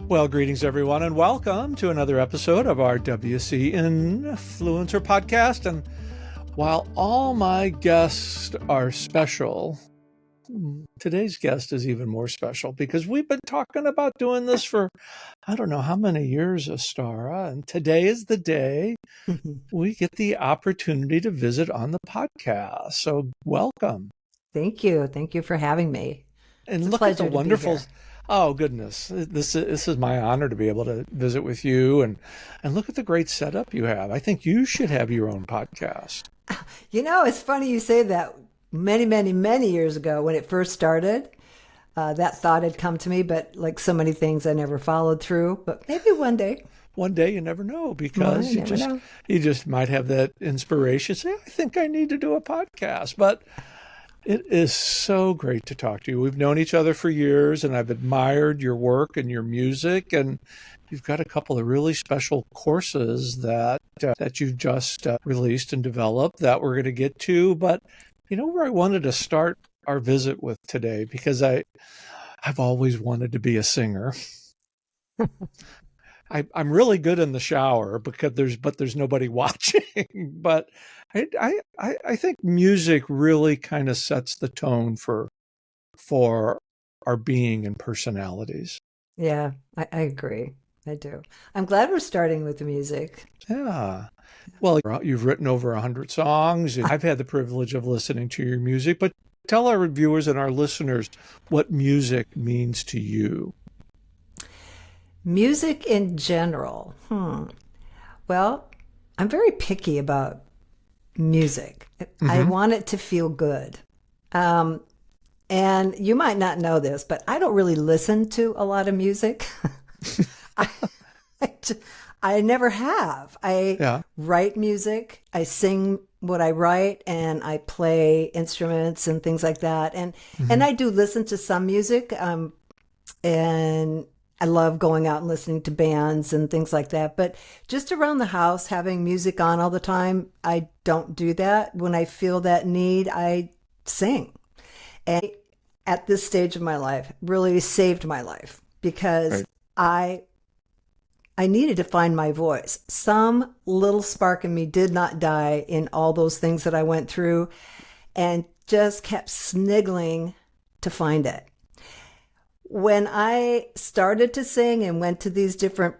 Well, greetings everyone, and welcome to another episode of our WCNFluencer podcast. And while all my guests are special, today's guest is even more special because we've been talking about doing this for I don't know how many years, Astara, and today is the day we get the opportunity to visit on the podcast. So welcome. Thank you. Thank you for having me. And It's a look at the pleasure to be wonderful, here. oh goodness, this is my honor to be able to visit with you and look at the great setup you have. I think you should have your own podcast. You know, it's funny you say that. Many years ago when it first started, that thought had come to me, but like so many things, I never followed through. But maybe one day. One day you never know Well, because you never know. you just might have that inspiration. Say, I think I need to do a podcast. But it is so great to talk to you. We've known each other for years, and I've admired your work and your music. And you've got a couple of really special courses that you've just released and developed that we're going to get to. But you know where I wanted to start our visit with today, because I've always wanted to be a singer. I'm really good in the shower because there's nobody watching. But I think music really kind of sets the tone for our being and personalities. Yeah, I agree. I do. I'm glad we're starting with the music. Yeah. Well, you've written over 100 songs. I've had the privilege of listening to your music, but tell our viewers and our listeners what music means to you. Music in general. Well, I'm very picky about music. I want it to feel good. And you might not know this, but I don't really listen to a lot of music. I, I never have. I write music. I sing what I write, and I play instruments and things like that. And I do listen to some music. And I love going out and listening to bands and things like that. But just around the house, having music on all the time, I don't do that. When I feel that need, I sing. And at this stage of my life, really saved my life because I needed to find my voice. Some little spark in me did not die in all those things that I went through, and just kept sniggling to find it. When I started to sing and went to these different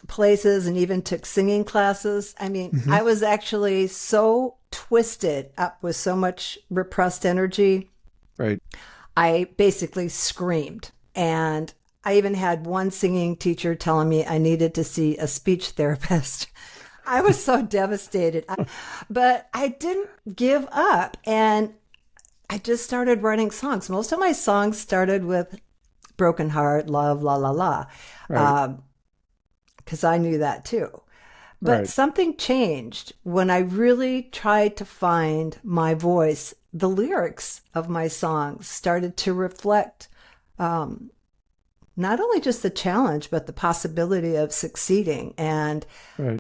places and even took singing classes, I was actually so twisted up with so much repressed energy. Right. I basically screamed. And I even had one singing teacher telling me I needed to see a speech therapist. I was so devastated. But I didn't give up. And I just started writing songs. Most of my songs started with broken heart, love, la, la, la. Right. Because I knew that too. But something changed when I really tried to find my voice. The lyrics of my songs started to reflect not only just the challenge, but the possibility of succeeding and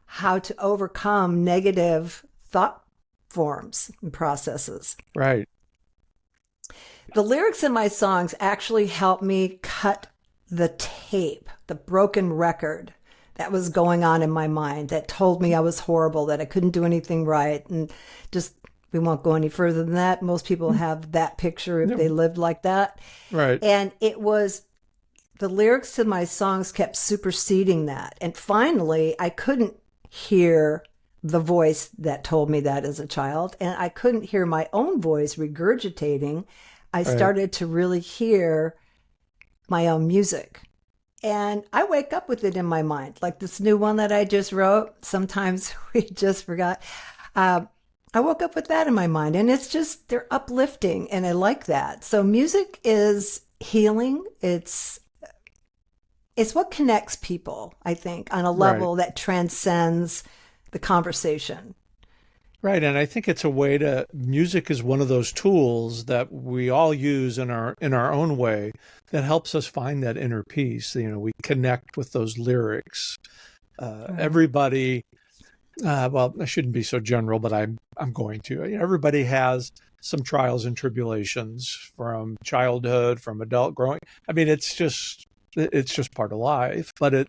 how to overcome negative thought forms and processes. Right. The lyrics in my songs actually helped me cut the tape, the broken record that was going on in my mind that told me I was horrible, that I couldn't do anything right. And just, we won't go any further than that. Most people have that picture if they lived like that. Right. And it was, the lyrics to my songs kept superseding that. And finally, I couldn't hear the voice that told me that as a child. And I couldn't hear my own voice regurgitating. I started to really hear my own music. And I wake up with it in my mind, like this new one that I just wrote. Sometimes we just forgot. I woke up with that in my mind, and it's just, they're uplifting, and I like that. So music is healing. It's what connects people, I think, on a level that transcends the conversation. Right. And I think it's a way to, music is one of those tools that we all use in our own way that helps us find that inner peace. You know, we connect with those lyrics. Everybody, well, I shouldn't be so general, but I'm going to. You know, everybody has some trials and tribulations from childhood, from adult growing. I mean, it's just it's just part of life. But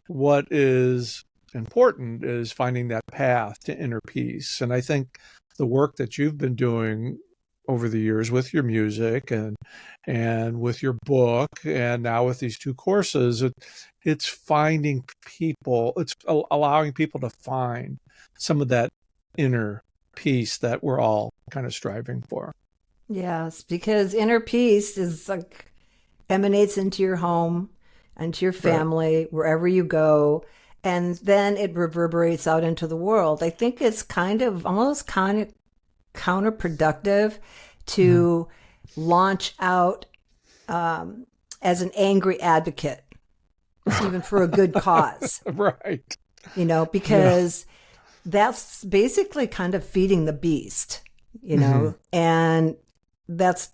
what is important is finding that path to inner peace. And I think the work that you've been doing over the years with your music and with your book and now with these 2 courses, it's finding people, it's allowing people to find some of that inner peace that we're all kind of striving for. Yes, because inner peace is like emanates into your home and to your family, right, wherever you go, and then it reverberates out into the world. I think it's kind of almost kind of counterproductive to launch out as an angry advocate, even for a good cause. Right. Because that's basically kind of feeding the beast, and that's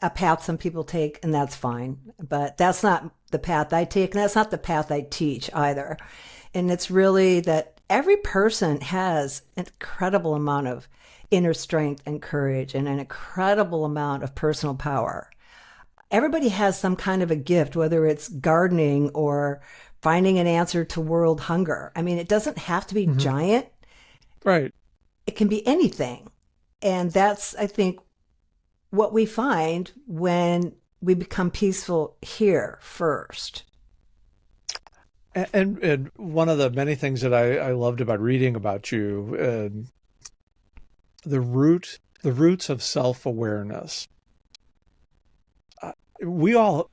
a path some people take, and that's fine. But that's not the path I take, and that's not the path I teach either. And it's really that every person has an incredible amount of inner strength and courage and an incredible amount of personal power. Everybody has some kind of a gift, whether it's gardening or finding an answer to world hunger. I mean, it doesn't have to be giant. Right. It can be anything. And that's, I think, what we find when we become peaceful here first. And one of the many things that I loved about reading about you, the roots of self-awareness. We all,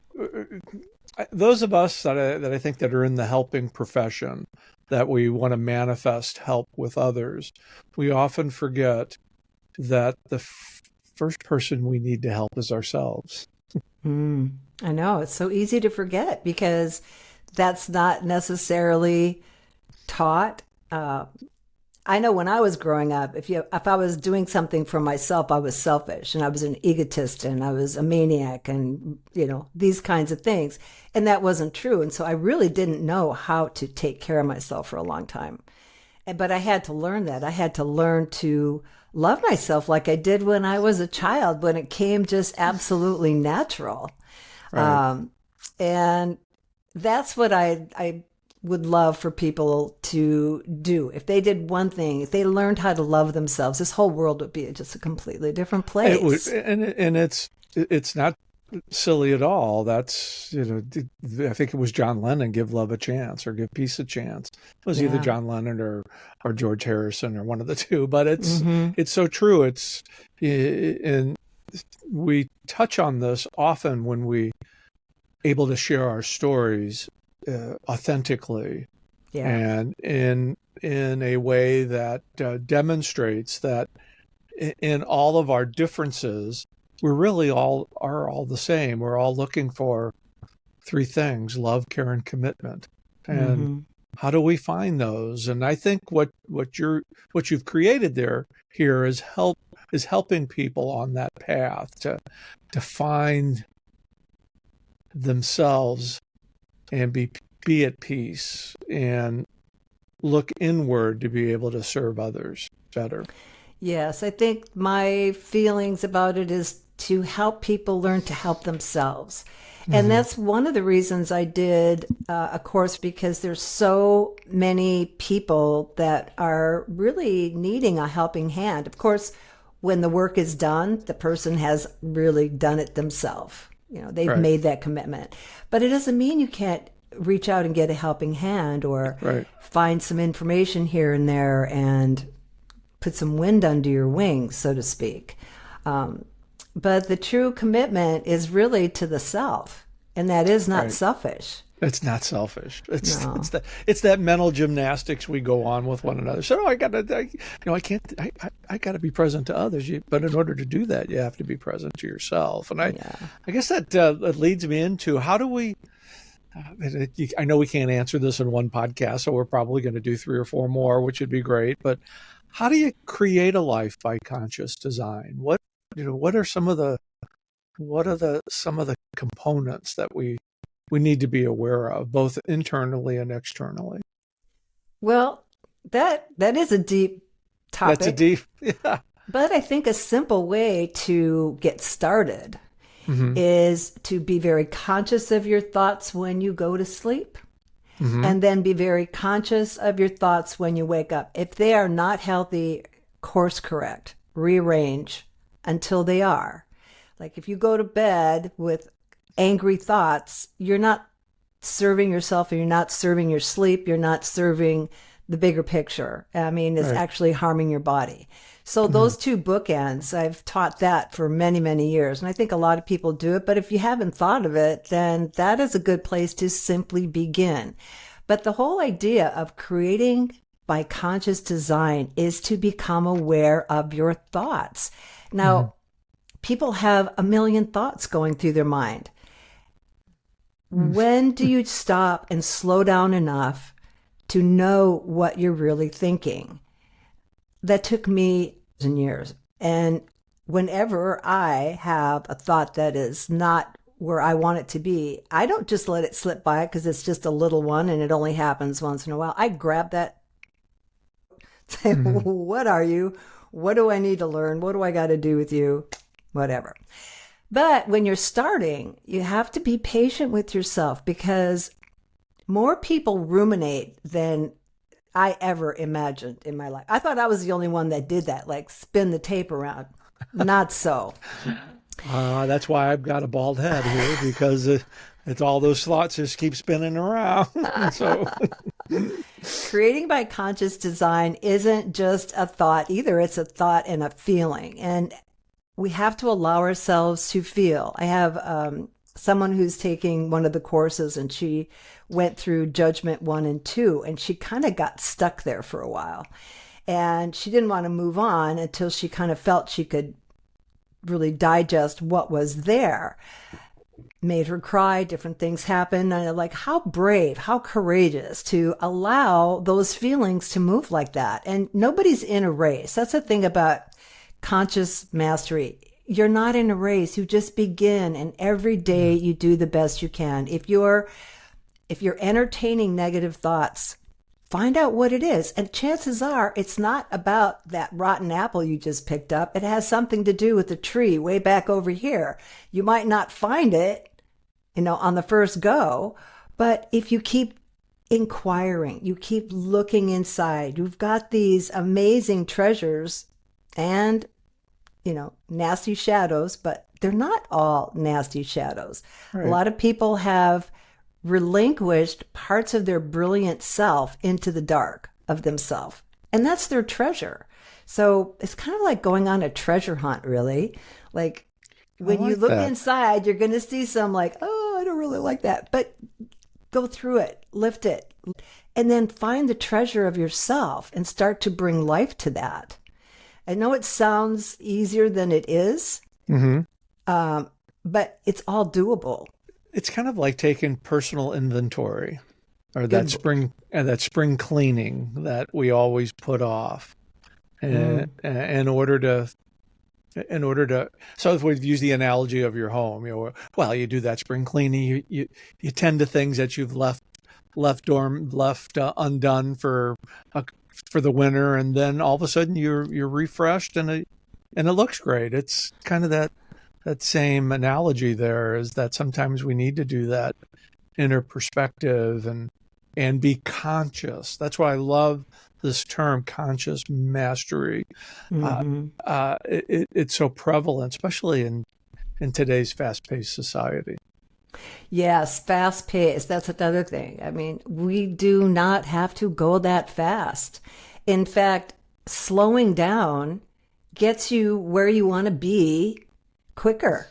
those of us that I think that are in the helping profession, that we want to manifest help with others, we often forget that the first person we need to help is ourselves. I know, it's so easy to forget because that's not necessarily taught. I know when I was growing up, if I was doing something for myself, I was selfish and I was an egotist and I was a maniac and, these kinds of things. And that wasn't true. And so I really didn't know how to take care of myself for a long time. But I had to learn that. I had to learn to love myself like I did when I was a child, when it came just absolutely natural. Right. And that's what I would love for people to do. If they did one thing, if they learned how to love themselves, this whole world would be just a completely different place. It would, and it's not silly at all. That's, I think it was John Lennon, give love a chance or give peace a chance. It was either John Lennon or George Harrison or one of the two, but it's so true. And we touch on this often when we able to share our stories authentically and in a way that demonstrates that in all of our differences, we really all the same. We're all looking for 3 things: love, care, and commitment. And how do we find those? And I think what you've created here is helping people on that path to find themselves and be at peace and look inward to be able to serve others better. Yes, I think my feelings about it is to help people learn to help themselves. And that's one of the reasons I did a course, because there's so many people that are really needing a helping hand. Of course, when the work is done, the person has really done it themselves. They've made that commitment. But it doesn't mean you can't reach out and get a helping hand or find some information here and there and put some wind under your wings, so to speak. But the true commitment is really to the self, and that is not selfish. It's not selfish. It's that mental gymnastics we go on with one another. So I gotta be present to others. But in order to do that, you have to be present to yourself. And I guess that leads me into how do we. I know we can't answer this in one podcast, so we're probably going to do 3 or 4 more, which would be great. But how do you create a life by conscious design? What are some of the components that we need to be aware of, both internally and externally? Well, that is a deep topic. That's a deep, But I think a simple way to get started is to be very conscious of your thoughts when you go to sleep. And then be very conscious of your thoughts when you wake up. If they are not healthy, course correct, rearrange until they are. Like if you go to bed with angry thoughts, you're not serving yourself, and you're not serving your sleep, you're not serving the bigger picture. I mean, it's actually harming your body. So those two bookends, I've taught that for many, many years. And I think a lot of people do it. But if you haven't thought of it, then that is a good place to simply begin. But the whole idea of creating by conscious design is to become aware of your thoughts. Now, people have a million thoughts going through their mind. When do you stop and slow down enough to know what you're really thinking? That took me years. And whenever I have a thought that is not where I want it to be, I don't just let it slip by because it's just a little one and it only happens once in a while. I grab that, say, what are you? What do I need to learn? What do I got to do with you? Whatever. But when you're starting, you have to be patient with yourself because more people ruminate than I ever imagined in my life. I thought I was the only one that did that, like spin the tape around. Not so. That's why I've got a bald head here, because it's all those thoughts just keep spinning around. So creating by conscious design isn't just a thought either. It's a thought and a feeling. And we have to allow ourselves to feel. I have someone who's taking one of the courses, and she went through Judgment 1 and 2, and she kind of got stuck there for a while. And she didn't want to move on until she kind of felt she could really digest what was there. Made her cry, different things happened. And I'm like, how brave, how courageous to allow those feelings to move like that. And nobody's in a race. That's the thing about conscious mastery. You're not in a race. You just begin, and every day you do the best you can. If you're entertaining negative thoughts, find out what it is. And chances are it's not about that rotten apple you just picked up. It has something to do with the tree way back over here. You might not find it, on the first go, but if you keep inquiring, you keep looking inside, you've got these amazing treasures and, nasty shadows, but they're not all nasty shadows. Right. A lot of people have relinquished parts of their brilliant self into the dark of themselves. And that's their treasure. So it's kind of like going on a treasure hunt, really. Like when you look inside, you're going to see some like, oh, I don't really like that. But go through it, lift it, and then find the treasure of yourself and start to bring life to that. I know it sounds easier than it is, but it's all doable. It's kind of like taking personal inventory, or that spring cleaning that we always put off, in order to. So if we've used the analogy of your home, you do that spring cleaning, you tend to things that you've left undone for the winter, and then all of a sudden you're refreshed and it looks great. It's kind of that same analogy there, is that sometimes we need to do that inner perspective and be conscious. That's why I love this term, conscious mastery. It's so prevalent, especially in today's fast-paced society. Yes, fast-paced. That's another thing. I mean, we do not have to go that fast. In fact, slowing down gets you where you want to be quicker,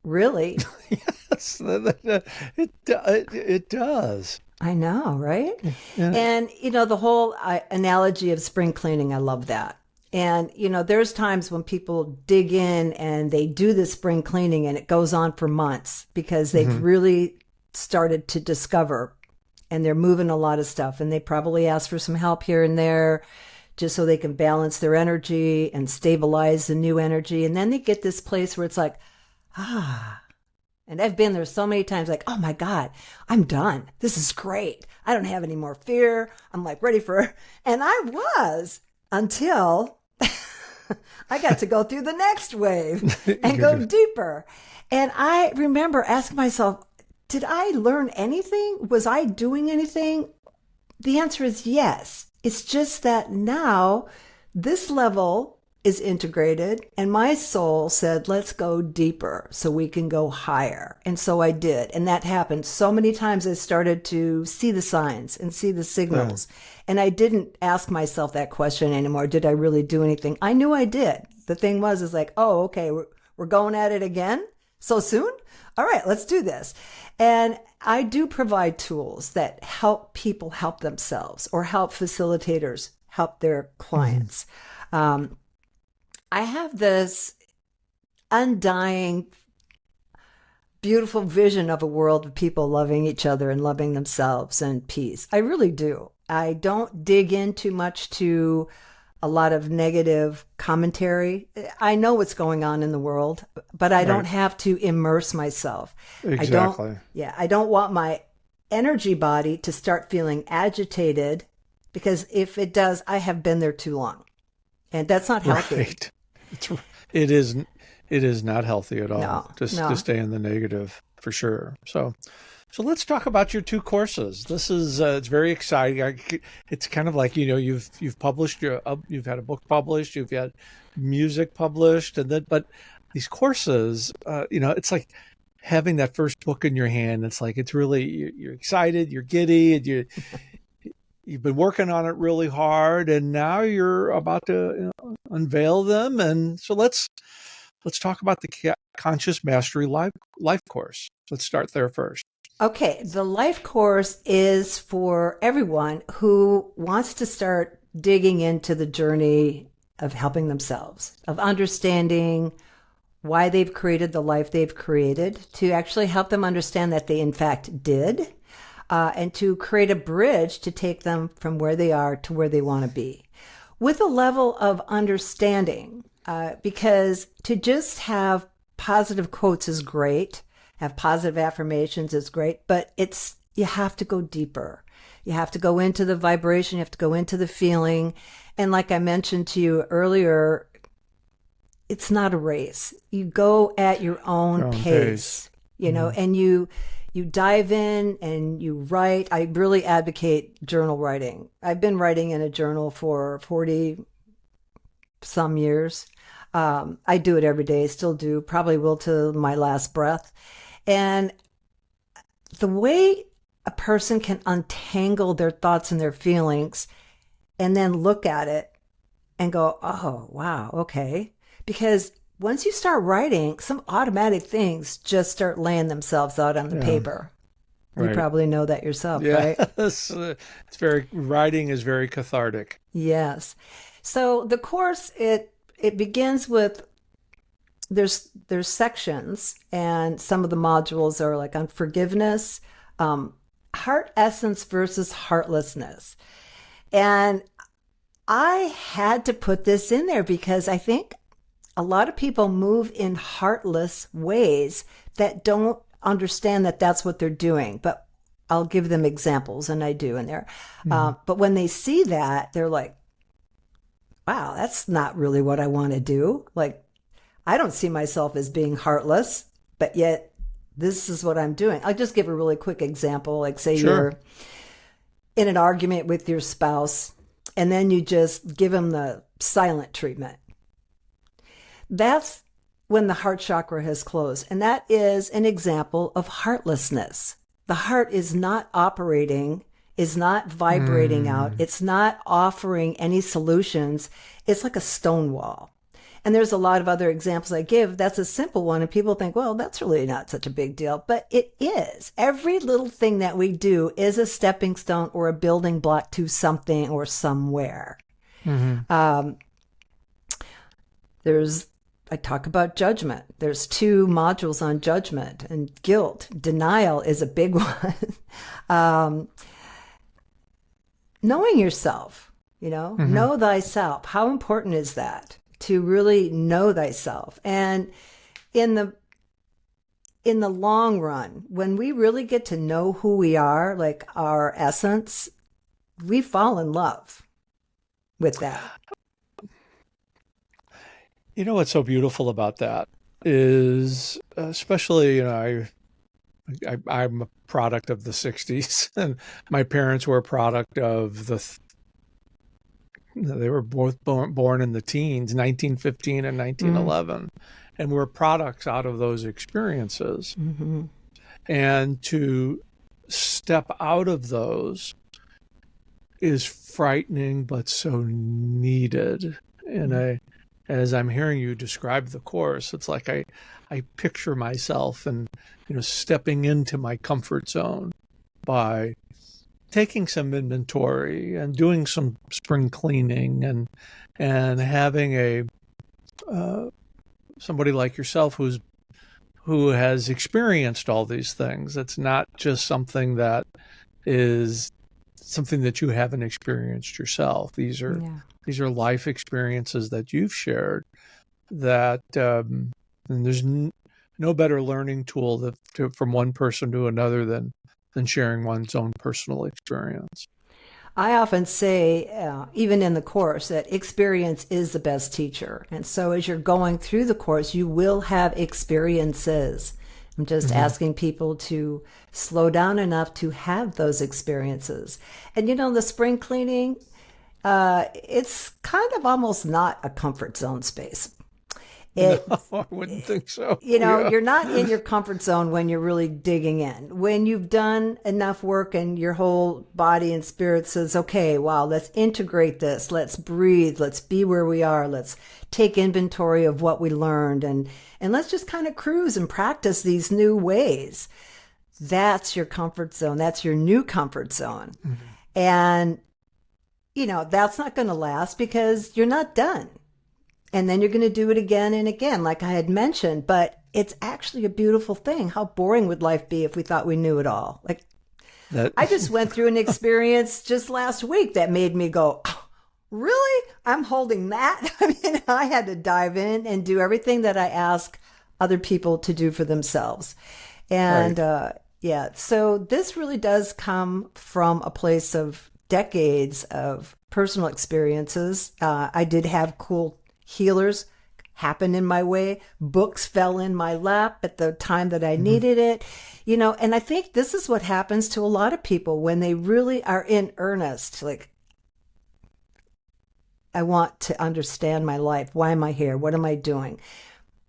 really. Yes, it does. I know, right? Yeah. And, the whole analogy of spring cleaning, I love that. And, there's times when people dig in and they do the spring cleaning and it goes on for months because they've really started to discover, and they're moving a lot of stuff, and they probably ask for some help here and there just so they can balance their energy and stabilize the new energy. And then they get this place where it's like, and I've been there so many times, like, oh my God, I'm done. This is great. I don't have any more fear. I'm like ready for, and I was until I got to go through the next wave and go deeper. And I remember asking myself, did I learn anything? Was I doing anything? The answer is yes. It's just that now this level is integrated and my soul said, let's go deeper so we can go higher. And so I did. And that happened so many times. I started to see the signs and see the signals. And I didn't ask myself that question anymore. Did I really do anything? I knew I did. The thing is like, oh, okay, we're going at it again so soon? All right, let's do this. And I do provide tools that help people help themselves or help facilitators help their clients. I have this undying, beautiful vision of a world of people loving each other and loving themselves and peace. I really do. I don't dig in too much to a lot of negative commentary. I know what's going on in the world, but I don't have to immerse myself. Exactly. I don't want my energy body to start feeling agitated, because if it does, I have been there too long. And that's not healthy. Right. It is not healthy at all to stay in the negative, for sure. So let's talk about your two courses. This is it's very exciting. It's kind of like, you've published you've had a book published, you've had music published, but these courses, it's like having that first book in your hand. It's like it's really you're excited, you're giddy, and you've been working on it really hard, and now you're about to unveil them. And so let's talk about the Conscious Mastery Life Course. Let's start there first. Okay, the life course is for everyone who wants to start digging into the journey of helping themselves, of understanding why they've created the life they've created, to actually help them understand that they in fact did, and to create a bridge to take them from where they are to where they want to be, with a level of understanding, because to just have positive quotes is great, have positive affirmations is great, but you have to go deeper. You have to go into the vibration, you have to go into the feeling. And like I mentioned to you earlier, it's not a race. You go at your own pace, and you dive in and you write. I really advocate journal writing. I've been writing in a journal for 40 some years. I do it every day, still do, probably will to my last breath. And the way a person can untangle their thoughts and their feelings and then look at it and go, oh, wow, okay. Because once you start writing, some automatic things just start laying themselves out on the paper. You probably know that yourself, right? Yes. Writing is very cathartic. Yes. So the course, it begins with, there's sections, and some of the modules are like on forgiveness, heart essence versus heartlessness. And I had to put this in there because I think a lot of people move in heartless ways that don't understand that that's what they're doing. But I'll give them examples, and I do in there. But when they see that, they're like, wow, that's not really what I want to do. Like, I don't see myself as being heartless, but yet this is what I'm doing. I'll just give a really quick example. Like, say you're in an argument with your spouse, and then you just give them the silent treatment. That's when the heart chakra has closed. And that is an example of heartlessness. The heart is not operating, is not vibrating out. It's not offering any solutions. It's like a stone wall. And there's a lot of other examples I give. That's a simple one. And people think, well, that's really not such a big deal. But it is. Every little thing that we do is a stepping stone or a building block to something or somewhere. I talk about judgment. There's 2 modules on judgment and guilt. Denial is a big one. Knowing yourself, know thyself. How important is that? To really know thyself. And in the long run, when we really get to know who we are, like our essence, we fall in love with that. You know what's so beautiful about that is, especially, I'm a product of the 60s, and my parents were a product of they were both born in the teens, 1915 and 1911, and we're products out of those experiences. Mm-hmm. And to step out of those is frightening, but so needed. And as I'm hearing you describe the course, it's like I picture myself and stepping into my comfort zone by taking some inventory and doing some spring cleaning and having somebody like yourself who has experienced all these things. It's not just something that is something that you haven't experienced yourself. These are life experiences that you've shared that and there's no better learning tool from one person to another than sharing one's own personal experience. I often say, even in the course, that experience is the best teacher. And so as you're going through the course, you will have experiences. I'm just asking people to slow down enough to have those experiences. And the spring cleaning, it's kind of almost not a comfort zone space. No, I wouldn't think so. You're not in your comfort zone when you're really digging in. When you've done enough work and your whole body and spirit says, okay, wow, let's integrate this. Let's breathe. Let's be where we are. Let's take inventory of what we learned. And let's just kind of cruise and practice these new ways. That's your comfort zone. That's your new comfort zone. Mm-hmm. And, that's not going to last because you're not done. And then you're going to do it again and again, like I had mentioned. But it's actually a beautiful thing. How boring would life be if we thought we knew it all? I just went through an experience just last week that made me go, oh, really? I'm holding that? I mean, I had to dive in and do everything that I ask other people to do for themselves. And right. So this really does come from a place of decades of personal experiences. I did have cool healers happen in my way. Books fell in my lap at the time that I needed it, and I think this is what happens to a lot of people when they really are in earnest. Like, I want to understand my life. Why am I here? What am I doing?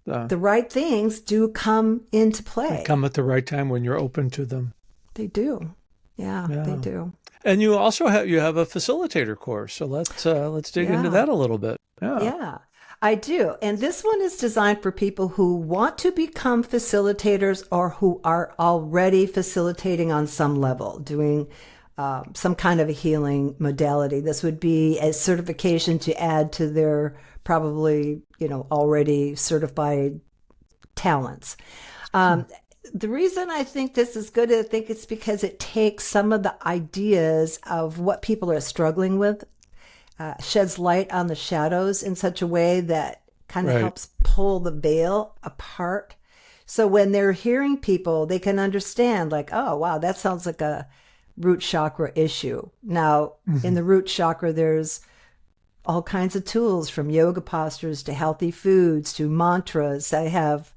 The right things do come into play. They come at the right time when you're open to them. They do. Yeah. They do. And you also have a facilitator course. So let's dig into that a little bit. Yeah, I do. And this one is designed for people who want to become facilitators or who are already facilitating on some level, doing some kind of a healing modality. This would be a certification to add to their probably, already certified talents. The reason I think this is good, I think it's because it takes some of the ideas of what people are struggling with, sheds light on the shadows in such a way that kind of helps pull the veil apart. So when they're hearing people, they can understand like, oh, wow, that sounds like a root chakra issue. Now, in the root chakra, there's all kinds of tools from yoga postures to healthy foods to mantras. I have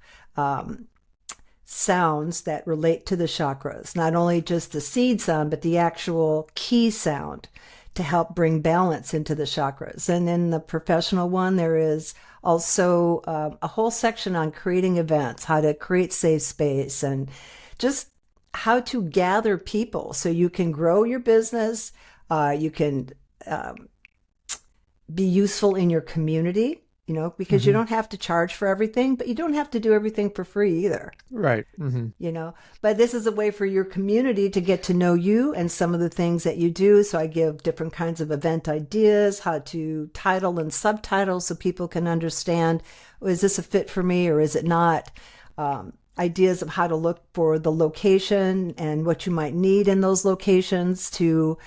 sounds that relate to the chakras, not only just the seed sound, but the actual key sound to help bring balance into the chakras. And in the professional one, there is also a whole section on creating events, how to create safe space, and just how to gather people so you can grow your business, you can be useful in your community, because you don't have to charge for everything, but you don't have to do everything for free either. Right. But this is a way for your community to get to know you and some of the things that you do. So I give different kinds of event ideas, how to title and subtitle so people can understand, is this a fit for me or is it not? Ideas of how to look for the location and what you might need in those locations, to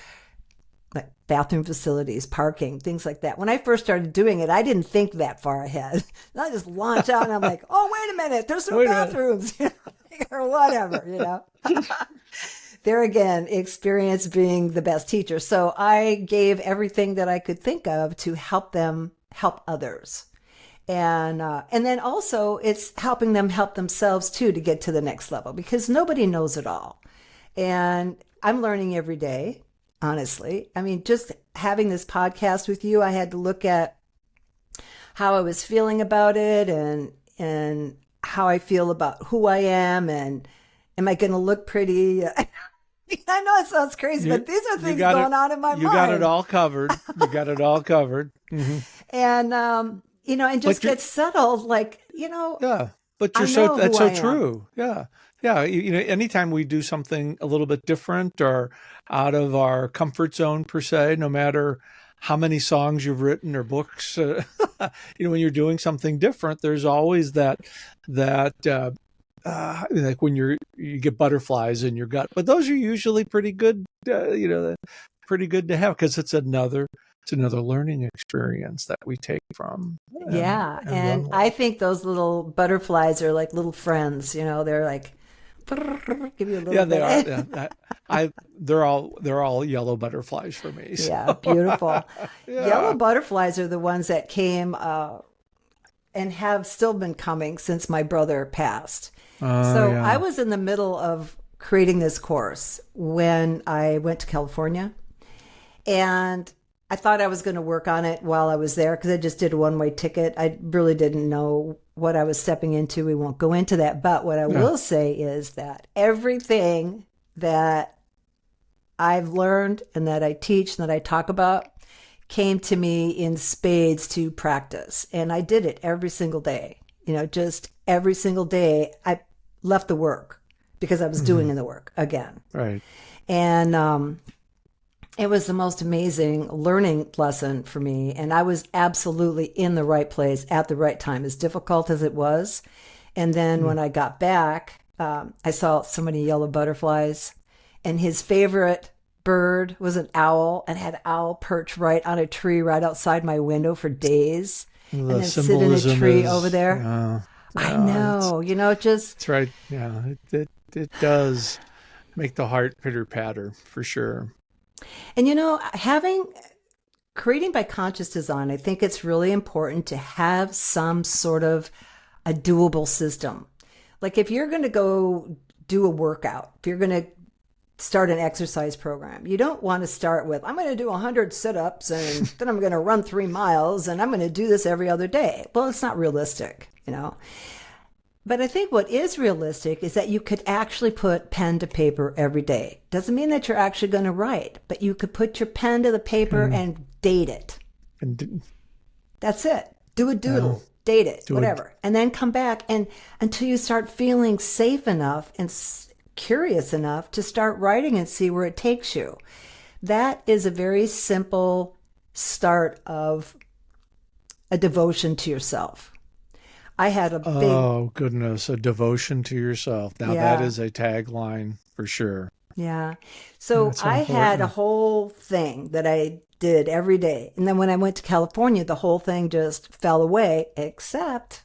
like bathroom facilities, parking, things like that. When I first started doing it, I didn't think that far ahead. I just launch out and I'm like, oh, wait a minute, there's no bathrooms or whatever, There again, experience being the best teacher. So I gave everything that I could think of to help them help others. And then also it's helping them help themselves too to get to the next level, because nobody knows it all. And I'm learning every day, honestly. I mean, just having this podcast with you, I had to look at how I was feeling about it, and how I feel about who I am, and am I going to look pretty? I know it sounds crazy, but these are things going on in my mind. You got it all covered. You got it all covered. Mm-hmm. And, and just get settled, like, Yeah, but that's so true. Yeah. Yeah. Anytime we do something a little bit different or out of our comfort zone per se, no matter how many songs you've written or books, when you're doing something different, there's always that like when you get butterflies in your gut, but those are usually pretty good, pretty good to have, because it's another learning experience that we take from. And I think those little butterflies are like little friends, they're like, give you a little bit. They are. They're all yellow butterflies for me. So. Yeah, beautiful. Yellow butterflies are the ones that came and have still been coming since my brother passed. I was in the middle of creating this course when I went to California, and I thought I was going to work on it while I was there, because I just did a one-way ticket. I really didn't know what I was stepping into. We won't go into that. But what I will say is that everything that I've learned and that I teach and that I talk about came to me in spades to practice. And I did it every single day. Just every single day I left the work because I was doing the work again. Right. And it was the most amazing learning lesson for me. And I was absolutely in the right place at the right time, as difficult as it was. And then when I got back, I saw so many yellow butterflies, and his favorite bird was an owl, and had an owl perch right on a tree right outside my window for days. And then sit in a tree over there. I know, just... That's right. Yeah, it does make the heart pitter-patter for sure. And, creating by conscious design, I think it's really important to have some sort of a doable system. Like if you're going to go do a workout, if you're going to start an exercise program, you don't want to start with, I'm going to do 100 sit-ups and then I'm going to run 3 miles and I'm going to do this every other day. Well, it's not realistic, But I think what is realistic is that you could actually put pen to paper every day. Doesn't mean that you're actually going to write, but you could put your pen to the paper and date it. That's it. Do a doodle, date it, whatever. And then come back and until you start feeling safe enough and curious enough to start writing and see where it takes you. That is a very simple start of a devotion to yourself. I had a big... Oh, goodness, a devotion to yourself. Now that is a tagline for sure. Yeah. So I had a whole thing that I did every day. And then when I went to California, the whole thing just fell away, except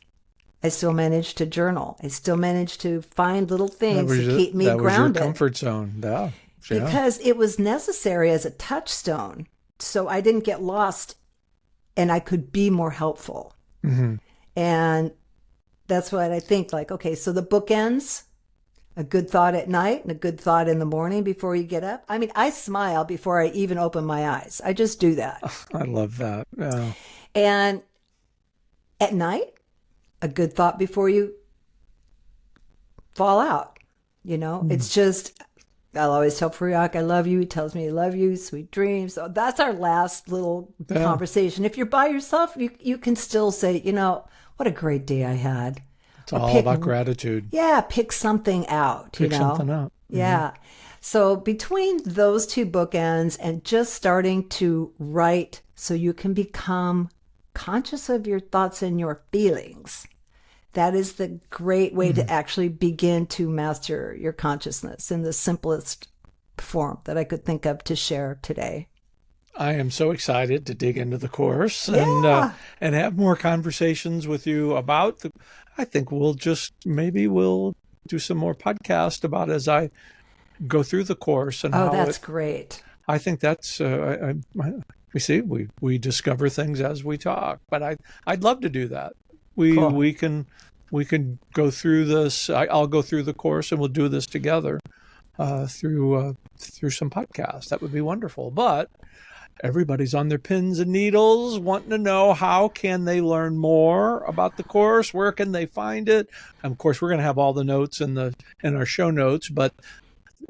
I still managed to journal. I still managed to find little things to keep me grounded. That was your comfort zone. Yeah. Because it was necessary as a touchstone. So I didn't get lost and I could be more helpful. Mm-hmm. And that's what I think, like, okay, so the bookends, a good thought at night and a good thought in the morning before you get up. I mean, I smile before I even open my eyes. I just do that. I love that. Yeah. And at night, a good thought before you fall out. It's just, I'll always tell Friak, I love you. He tells me, I love you, sweet dreams. So that's our last little conversation. If you're by yourself, you can still say, what a great day I had. It's all about gratitude. Yeah, pick something out. Pick something out. Mm-hmm. Yeah. So between those two bookends and just starting to write so you can become conscious of your thoughts and your feelings, that is the great way to actually begin to master your consciousness in the simplest form that I could think of to share today. I am so excited to dig into the course and have more conversations with you about I think we'll do some more podcast about as I go through the course and that's great. I think that's we discover things as we talk, but I'd love to do that. We Cool. we can go through this. I'll go through the course, and we'll do this together through some podcasts. That would be wonderful. But everybody's on their pins and needles, wanting to know how can they learn more about the course, where can they find it. And of course, we're going to have all the notes in our show notes, but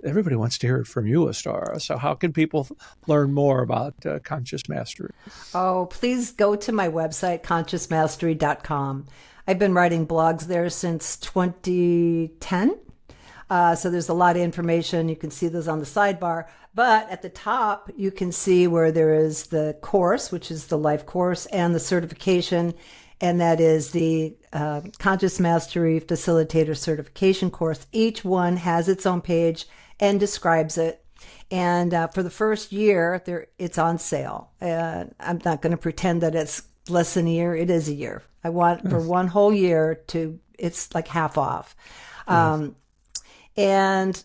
everybody wants to hear it from you, Astara. So how can people learn more about conscious mastery? Oh, please go to my website, consciousmastery.com. I've been writing blogs there since 2010. So there's a lot of information. You can see those on the sidebar. But at the top, you can see where there is the course, which is the life course, and the certification. And that is the Conscious Mastery Facilitator Certification course. Each one has its own page and describes it. And for the first year, it's on sale. I'm not going to pretend that it's less than a year. It is a year. I want for one whole year it's like half off. And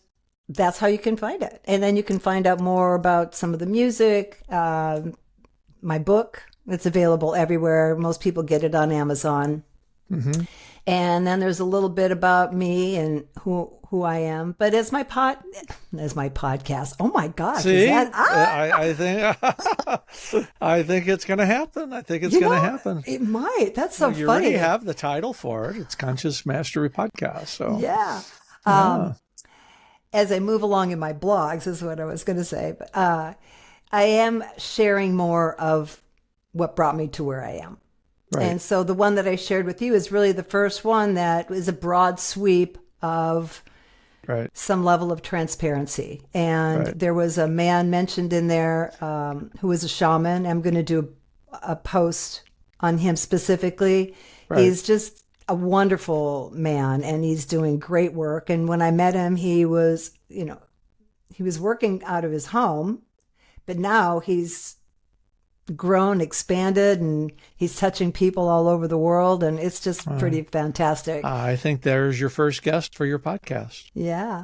that's how you can find it. And then you can find out more about some of the music, my book. It's available everywhere. Most people get it on Amazon. Mm-hmm. And then there's a little bit about me and who I am. But as my podcast. Oh my gosh! See, is that, I think it's going to happen. I think it's going to happen. It might. That's so you funny. You already have the title for it. It's Conscious Mastery Podcast. So yeah. As I move along in my blogs, is what I was going to say. But I am sharing more of what brought me to where I am. Right. And so the one that I shared with you is really the first one that is a broad sweep of some level of transparency. And there was a man mentioned in there who was a shaman. I'm going to do a post on him specifically. Right. He's just a wonderful man, and he's doing great work. And when I met him, he was working out of his home, but now he's grown, expanded, and he's touching people all over the world, and it's just pretty fantastic. I think there's your first guest for your podcast. Yeah.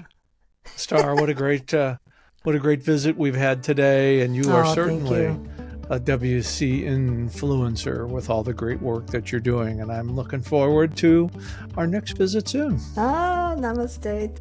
Star, what a great visit we've had today, and you are certainly a WCNFluencer with all the great work that you're doing, and I'm looking forward to our next visit soon. Namaste.